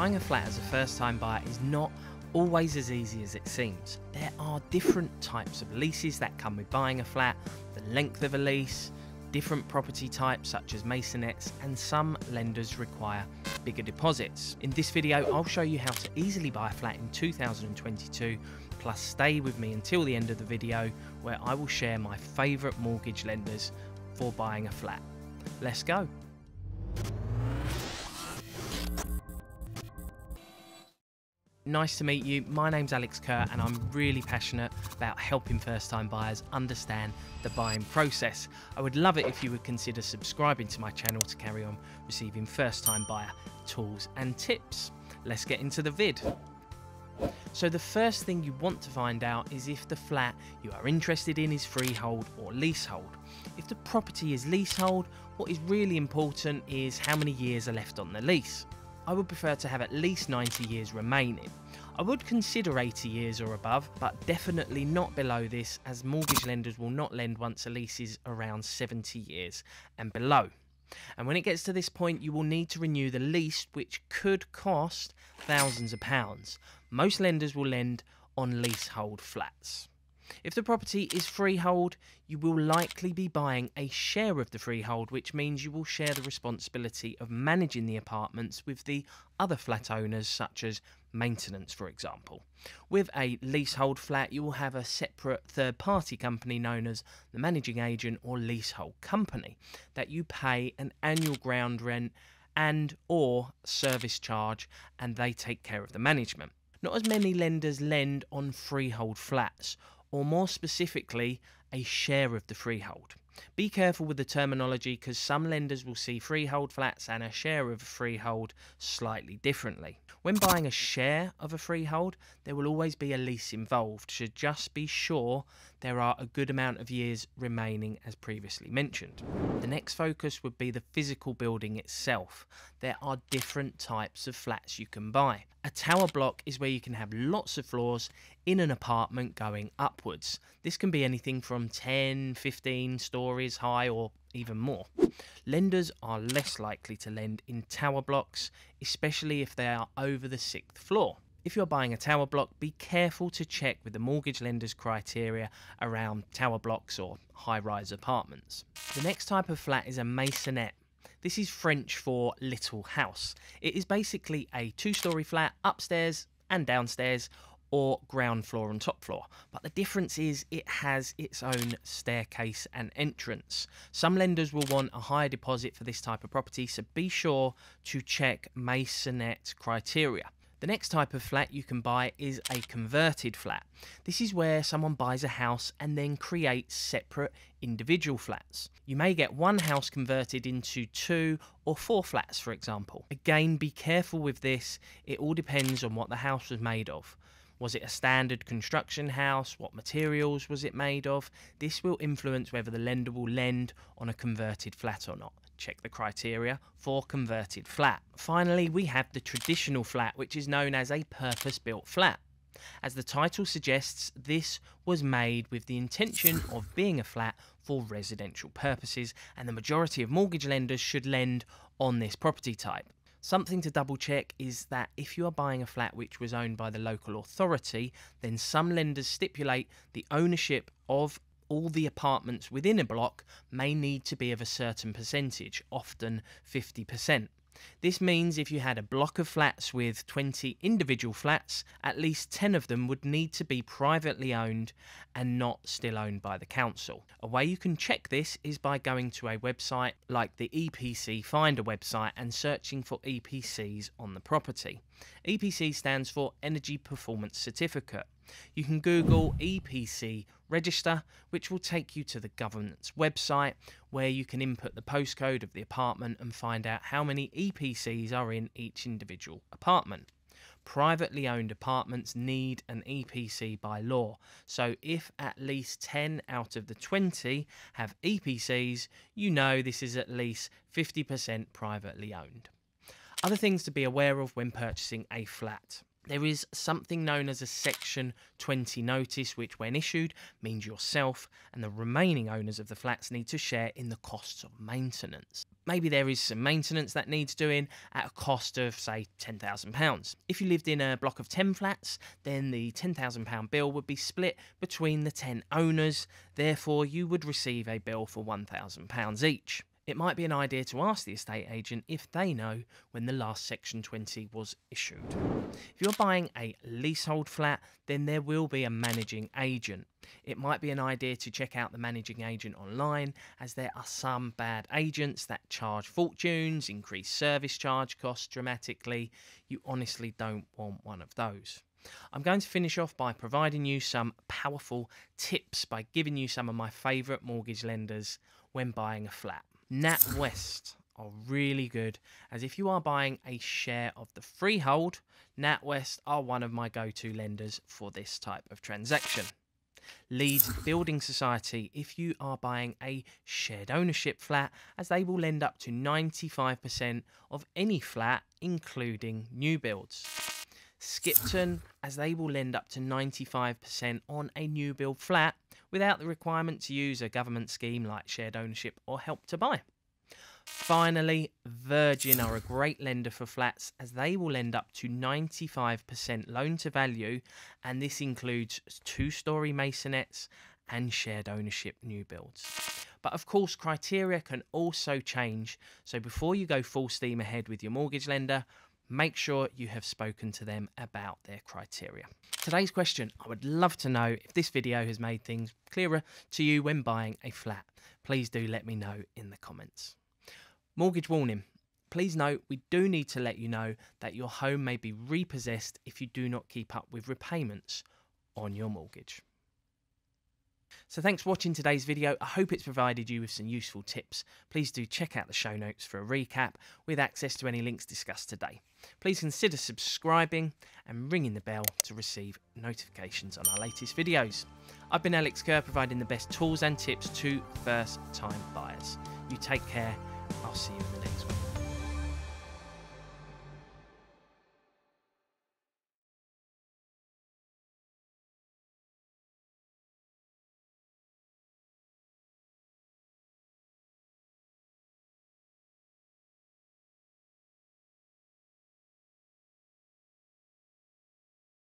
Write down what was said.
Buying a flat as a first-time buyer is not always as easy as it seems. There are different types of leases that come with buying a flat, the length of a lease, different property types such as maisonettes, and some lenders require bigger deposits. In this video, I'll show you how to easily buy a flat in 2022, plus stay with me until the end of the video where I will share my favourite mortgage lenders for buying a flat. Let's go. Nice to meet you. My name's Alex Kerr and I'm really passionate about helping first-time buyers understand the buying process. I would love it if you would consider subscribing to my channel to carry on receiving first-time buyer tools and tips. Let's get into the vid. So the first thing you want to find out is if the flat you are interested in is freehold or leasehold. If the property is leasehold, what is really important is how many years are left on the lease. I would prefer to have at least 90 years remaining. I would consider 80 years or above, but definitely not below this, as mortgage lenders will not lend once a lease is around 70 years and below. And when it gets to this point, you will need to renew the lease, which could cost thousands of pounds. Most lenders will lend on leasehold flats. If the property is freehold, you will likely be buying a share of the freehold, which means you will share the responsibility of managing the apartments with the other flat owners, such as maintenance, for example. With a leasehold flat, you will have a separate third-party company known as the managing agent or leasehold company that you pay an annual ground rent and or service charge, and they take care of the management. Not as many lenders lend on freehold flats, or more specifically, a share of the freehold. Be careful with the terminology, because some lenders will see freehold flats and a share of a freehold slightly differently. When buying a share of a freehold, there will always be a lease involved, so just be sure there are a good amount of years remaining as previously mentioned. The next focus would be the physical building itself. There are different types of flats you can buy. A tower block is where you can have lots of floors in an apartment going upwards. This can be anything from 10, 15 stories high or even more. Lenders are less likely to lend in tower blocks, especially if they are over the 6th floor. If you're buying a tower block, be careful to check with the mortgage lender's criteria around tower blocks or high-rise apartments. The next type of flat is a maisonette. This is French for little house. It is basically a 2-story flat upstairs and downstairs, or ground floor and top floor, but the difference is it has its own staircase and entrance. Some lenders will want a higher deposit for this type of property, so be sure to check maisonette criteria. The next type of flat you can buy is a converted flat. This is where someone buys a house and then creates separate individual flats. You may get one house converted into 2 or 4 flats, for example. Again, be careful with this. It all depends on what the house was made of. Was it a standard construction house? What materials was it made of? This will influence whether the lender will lend on a converted flat or not. Check the criteria for converted flat. Finally, we have the traditional flat, which is known as a purpose-built flat. As the title suggests, this was made with the intention of being a flat for residential purposes, and the majority of mortgage lenders should lend on this property type. Something to double check is that if you are buying a flat which was owned by the local authority, then some lenders stipulate the ownership of all the apartments within a block may need to be of a certain percentage, often 50%. This means if you had a block of flats with 20 individual flats, at least 10 of them would need to be privately owned and not still owned by the council. A way you can check this is by going to a website like the EPC Finder website and searching for EPCs on the property. EPC stands for Energy Performance Certificate. You can Google EPC Register, which will take you to the government's website, where you can input the postcode of the apartment and find out how many EPCs are in each individual apartment. Privately owned apartments need an EPC by law, so if at least 10 out of the 20 have EPCs, you know this is at least 50% privately owned. Other things to be aware of when purchasing a flat. There is something known as a Section 20 notice, which when issued means yourself and the remaining owners of the flats need to share in the costs of maintenance. Maybe there is some maintenance that needs doing at a cost of, say, £10,000. If you lived in a block of 10 flats, then the £10,000 bill would be split between the 10 owners, therefore you would receive a bill for £1,000 each. It might be an idea to ask the estate agent if they know when the last Section 20 was issued. If you're buying a leasehold flat, then there will be a managing agent. It might be an idea to check out the managing agent online, as there are some bad agents that charge fortunes, increase service charge costs dramatically. You honestly don't want one of those. I'm going to finish off by providing you some powerful tips by giving you some of my favourite mortgage lenders when buying a flat. NatWest are really good, as if you are buying a share of the freehold, NatWest are one of my go-to lenders for this type of transaction. Leeds Building Society if you are buying a shared ownership flat, as they will lend up to 95% of any flat, including new builds. Skipton, as they will lend up to 95% on a new build flat without the requirement to use a government scheme like shared ownership or help to buy. Finally, Virgin are a great lender for flats, as they will lend up to 95% loan to value, and this includes 2-storey maisonettes and shared ownership new builds. But of course, criteria can also change, so before you go full steam ahead with your mortgage lender, make sure you have spoken to them about their criteria. Today's question: I would love to know if this video has made things clearer to you when buying a flat. Please do let me know in the comments. Mortgage warning. Please note, we do need to let you know that your home may be repossessed if you do not keep up with repayments on your mortgage. So thanks for watching today's video. I hope it's provided you with some useful tips. Please do check out the show notes for a recap with access to any links discussed today. Please consider subscribing and ringing the bell to receive notifications on our latest videos. I've been Alex Kerr, providing the best tools and tips to first-time buyers. You take care. I'll see you in the next one.